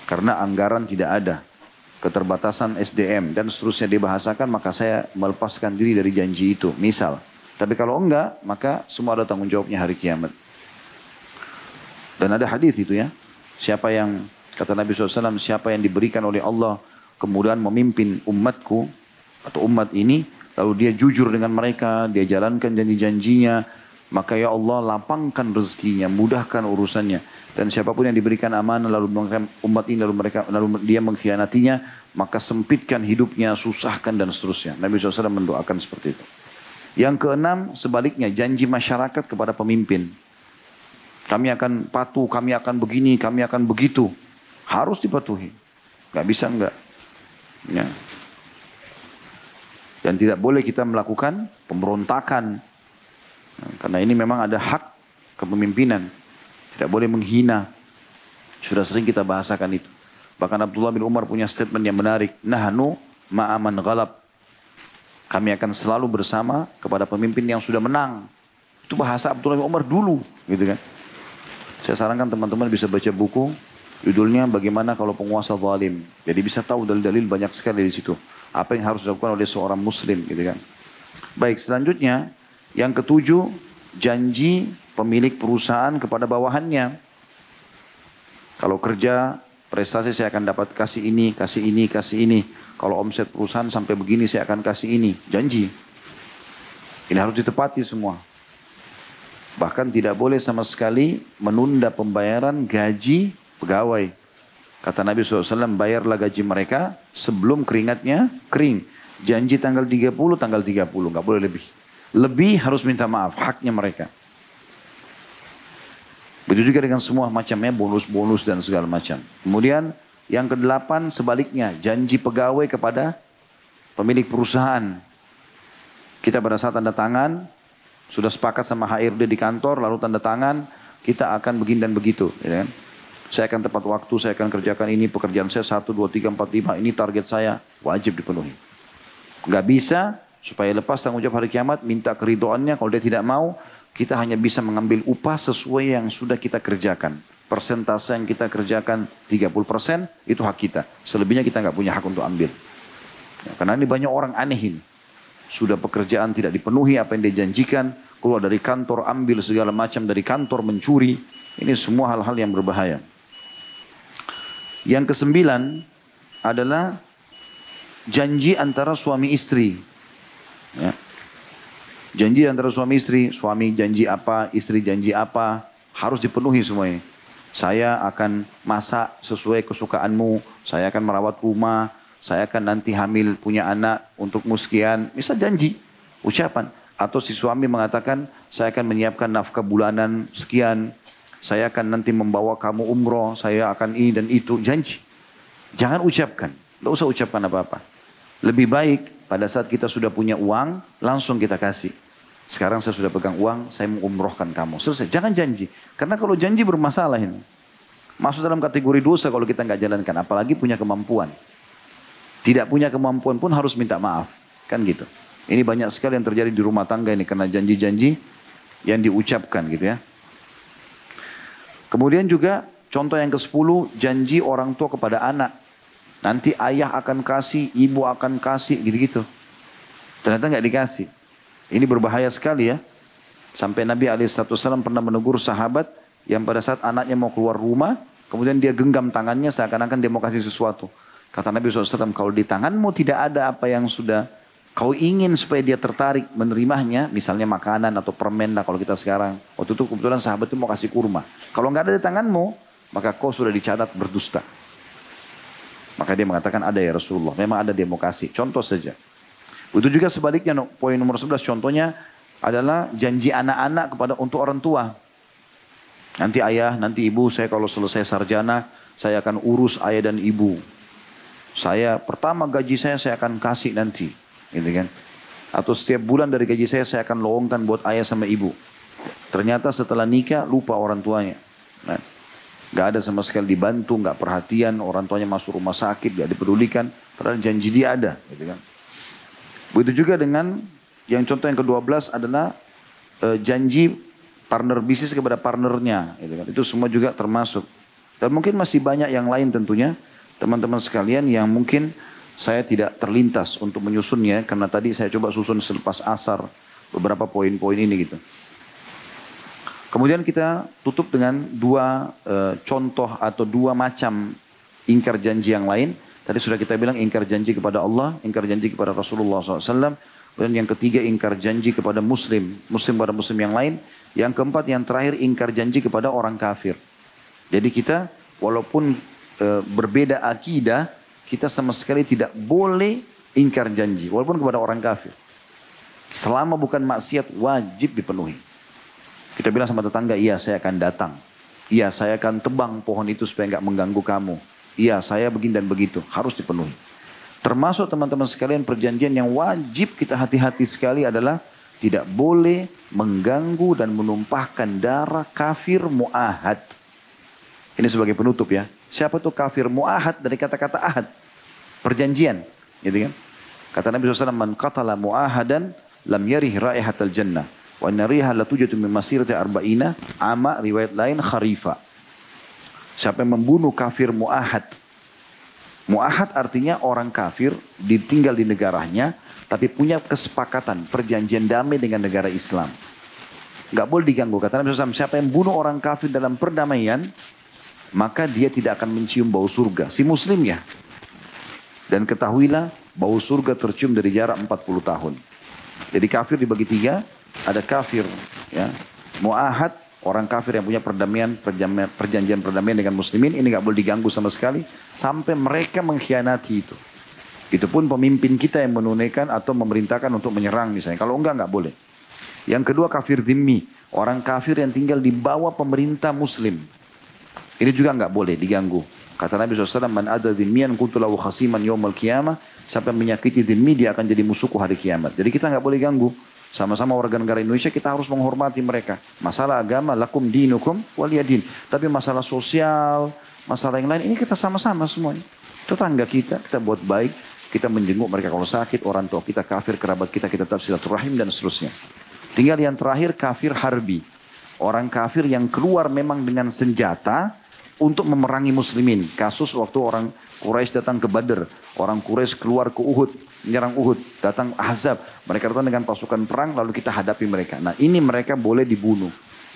[SPEAKER 1] Karena anggaran tidak ada. Keterbatasan SDM dan seterusnya dibahasakan, maka saya melepaskan diri dari janji itu. Misal. Tapi kalau enggak, maka semua ada tanggung jawabnya hari kiamat. Dan ada hadis itu ya. Siapa yang, kata Nabi SAW, siapa yang diberikan oleh Allah kemudian memimpin umatku atau umat ini, lalu dia jujur dengan mereka, dia jalankan janji-janjinya, maka ya Allah lapangkan rezekinya, mudahkan urusannya. Dan siapapun yang diberikan amanah lalu umat ini lalu dia mengkhianatinya, maka sempitkan hidupnya, susahkan dan seterusnya. Nabi SAW mendoakan seperti itu. Yang keenam, sebaliknya janji masyarakat kepada pemimpin. Kami akan patuh, kami akan begini, kami akan begitu. Harus dipatuhi. Gak bisa enggak. Ya. Dan tidak boleh kita melakukan pemberontakan. Karena ini memang ada hak kepemimpinan. Tidak boleh menghina. Sudah sering kita bahasakan itu. Bahkan Abdullah bin Umar punya statement yang menarik. Nahnu ma'aman ghalab. Kami akan selalu bersama kepada pemimpin yang sudah menang. Itu bahasa Abdullah bin Umar dulu. Gitu kan. Saya sarankan teman-teman bisa baca buku. Judulnya Bagaimana Kalau Penguasa Zalim. Jadi bisa tahu dalil-dalil banyak sekali di situ. Apa yang harus dilakukan oleh seorang muslim. Gitu kan. Baik, selanjutnya. Yang ketujuh, janji pemilik perusahaan kepada bawahannya. Kalau kerja, prestasi saya akan dapat kasih ini, kasih ini, kasih ini. Kalau omset perusahaan sampai begini saya akan kasih ini. Janji. Ini harus ditepati semua. Bahkan tidak boleh sama sekali menunda pembayaran gaji pegawai. Kata Nabi SAW, bayarlah gaji mereka sebelum keringatnya kering. Janji tanggal 30, tanggal 30. Nggak boleh lebih. Lebih harus minta maaf, haknya mereka. Begitu juga dengan semua macamnya, bonus-bonus dan segala macam. Kemudian yang kedelapan sebaliknya, janji pegawai kepada pemilik perusahaan. Kita pada saat tanda tangan, sudah sepakat sama HRD di kantor, lalu tanda tangan, kita akan begini dan begitu. Ya kan? Saya akan tepat waktu, saya akan kerjakan ini, pekerjaan saya 1, 2, 3, 4, 5, ini target saya, wajib dipenuhi. Nggak bisa, supaya lepas tanggung jawab hari kiamat, minta keridoannya, kalau dia tidak mau, kita hanya bisa mengambil upah sesuai yang sudah kita kerjakan. Persentase yang kita kerjakan 30%, itu hak kita. Selebihnya kita nggak punya hak untuk ambil. Ya, karena ini banyak orang aneh ini. Sudah pekerjaan tidak dipenuhi apa yang dia janjikan, keluar dari kantor, ambil segala macam dari kantor, mencuri. Ini semua hal-hal yang berbahaya. Yang kesembilan adalah janji antara suami istri. Ya. Janji antara suami istri, suami janji apa, istri janji apa, harus dipenuhi semua ini. Saya akan masak sesuai kesukaanmu, saya akan merawat rumah, saya akan nanti hamil punya anak untukmu sekian. Bisa janji, ucapan. Atau si suami mengatakan, saya akan menyiapkan nafkah bulanan sekian, saya akan nanti membawa kamu umroh, saya akan ini dan itu, janji. Jangan ucapkan, tidak usah ucapkan apa-apa. Lebih baik pada saat kita sudah punya uang, langsung kita kasih. Sekarang saya sudah pegang uang, saya mau umrohkan kamu. Selesai, jangan janji. Karena kalau janji bermasalah ini. Masuk dalam kategori dosa kalau kita nggak jalankan, apalagi punya kemampuan. Tidak punya kemampuan pun harus minta maaf. Kan gitu. Ini banyak sekali yang terjadi di rumah tangga ini karena janji-janji yang diucapkan gitu ya. Kemudian juga contoh yang ke-10, janji orang tua kepada anak. Nanti ayah akan kasih, ibu akan kasih, gitu-gitu. Ternyata nggak dikasih. Ini berbahaya sekali ya. Sampai Nabi SAW pernah menegur sahabat yang pada saat anaknya mau keluar rumah, kemudian dia genggam tangannya seakan-akan dia mau kasih sesuatu. Kata Nabi SAW, kalau di tanganmu tidak ada apa yang sudah kau ingin supaya dia tertarik menerimanya, misalnya makanan atau permen lah kalau kita sekarang. Waktu itu kebetulan sahabat itu mau kasih kurma. Kalau nggak ada di tanganmu, maka kau sudah dicatat berdusta. Maka dia mengatakan ada ya Rasulullah. Memang ada dia mau kasih. Contoh saja. Itu juga sebaliknya, poin nomor 11 contohnya adalah janji anak-anak kepada untuk orang tua. Nanti ayah, nanti ibu, saya kalau selesai sarjana, saya akan urus ayah dan ibu. Saya pertama gaji saya akan kasih nanti, gitu kan? Atau setiap bulan dari gaji saya akan lowongkan buat ayah sama ibu. Ternyata setelah nikah lupa orang tuanya. Nah, gak ada sama sekali dibantu, gak perhatian, orang tuanya masuk rumah sakit, gak dipedulikan, padahal janji dia ada, gitu kan? Begitu juga dengan yang contoh yang ke-12 adalah janji partner bisnis kepada partnernya. Gitu kan. Itu semua juga termasuk. Dan mungkin masih banyak yang lain tentunya. Teman-teman sekalian yang mungkin saya tidak terlintas untuk menyusunnya. Karena tadi saya coba susun selepas asar beberapa poin-poin ini gitu. Kemudian kita tutup dengan dua contoh atau dua macam ingkar janji yang lain. Tadi sudah kita bilang ingkar janji kepada Allah, ingkar janji kepada Rasulullah SAW. Dan yang ketiga ingkar janji kepada muslim pada muslim yang lain. Yang keempat yang terakhir ingkar janji kepada orang kafir. Jadi kita walaupun berbeda akidah, kita sama sekali tidak boleh ingkar janji. Walaupun kepada orang kafir. Selama bukan maksiat wajib dipenuhi. Kita bilang sama tetangga, iya saya akan datang. Iya saya akan tebang pohon itu supaya nggak mengganggu kamu. Iya, saya begini dan begitu. Harus dipenuhi. Termasuk teman-teman sekalian perjanjian yang wajib kita hati-hati sekali adalah tidak boleh mengganggu dan menumpahkan darah kafir mu'ahad. Ini sebagai penutup ya. Siapa tuh kafir mu'ahad dari kata-kata ahad? Perjanjian. Gitu kan? Kata Nabi SAW, man qatala mu'ahadan lam yarih raihatal jannah. Wa inna riha latujatu min masirati arba'ina ama riwayat lain kharifa. Siapa yang membunuh kafir mu'ahad. Mu'ahad artinya orang kafir ditinggal di negaranya. Tapi punya kesepakatan perjanjian damai dengan negara Islam. Gak boleh diganggu. Kata Nabi SAW, siapa yang bunuh orang kafir dalam perdamaian. Maka dia tidak akan mencium bau surga. Si muslimnya. Dan ketahuilah bau surga tercium dari jarak 40 tahun. Jadi kafir dibagi 3. Ada kafir ya, mu'ahad. Orang kafir yang punya perjanjian perdamaian dengan muslimin, ini nggak boleh diganggu sama sekali sampai mereka mengkhianati itu. Itu pun pemimpin kita yang menunaikan atau memerintahkan untuk menyerang misalnya. Kalau nggak boleh. Yang kedua kafir dhimmi, orang kafir yang tinggal di bawah pemerintah muslim. Ini juga nggak boleh diganggu. Kata Nabi SAW, man ada dhimmiyan kuntu lahu khasiman yawmal qiyamah. Siapa yang menyakiti dhimmi, dia akan jadi musuhku hari kiamat. Jadi kita nggak boleh ganggu. Sama-sama warga negara Indonesia, kita harus menghormati mereka. Masalah agama, lakum dinukum waliyadin. Tapi masalah sosial, masalah yang lain, ini kita sama-sama semuanya. Tetangga kita buat baik. Kita menjenguk mereka kalau sakit, orang tua kita kafir, kerabat kita tetap silaturahim dan seterusnya. Tinggal yang terakhir, kafir harbi. Orang kafir yang keluar memang dengan senjata untuk memerangi muslimin. Kasus waktu orang Quraisy datang ke Badr. Orang Quraisy keluar ke Uhud, menyerang Uhud. Datang Ahzab. Mereka datang dengan pasukan perang, lalu kita hadapi mereka. Nah ini mereka boleh dibunuh,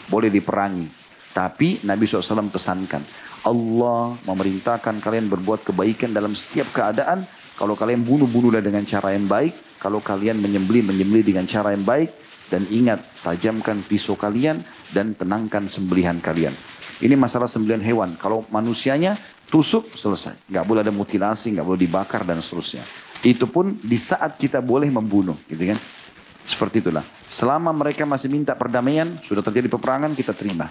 [SPEAKER 1] boleh diperangi. Tapi Nabi SAW pesankan, Allah memerintahkan kalian berbuat kebaikan dalam setiap keadaan. Kalau kalian bunuh-bunuhlah dengan cara yang baik. Kalau kalian menyembelih dengan cara yang baik. Dan ingat, tajamkan pisau kalian dan tenangkan sembelihan kalian. Ini masalah sembelihan hewan. Kalau manusianya tusuk, selesai. Nggak boleh ada mutilasi, nggak boleh dibakar dan seterusnya. Itu pun di saat kita boleh membunuh. Gitu kan? Seperti itulah. Selama mereka masih minta perdamaian, sudah terjadi peperangan, kita terima.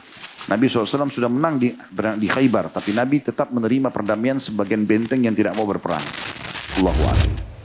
[SPEAKER 1] Nabi SAW sudah menang di Khaybar. Tapi Nabi tetap menerima perdamaian sebagian benteng yang tidak mau berperang. Allahu Akbar.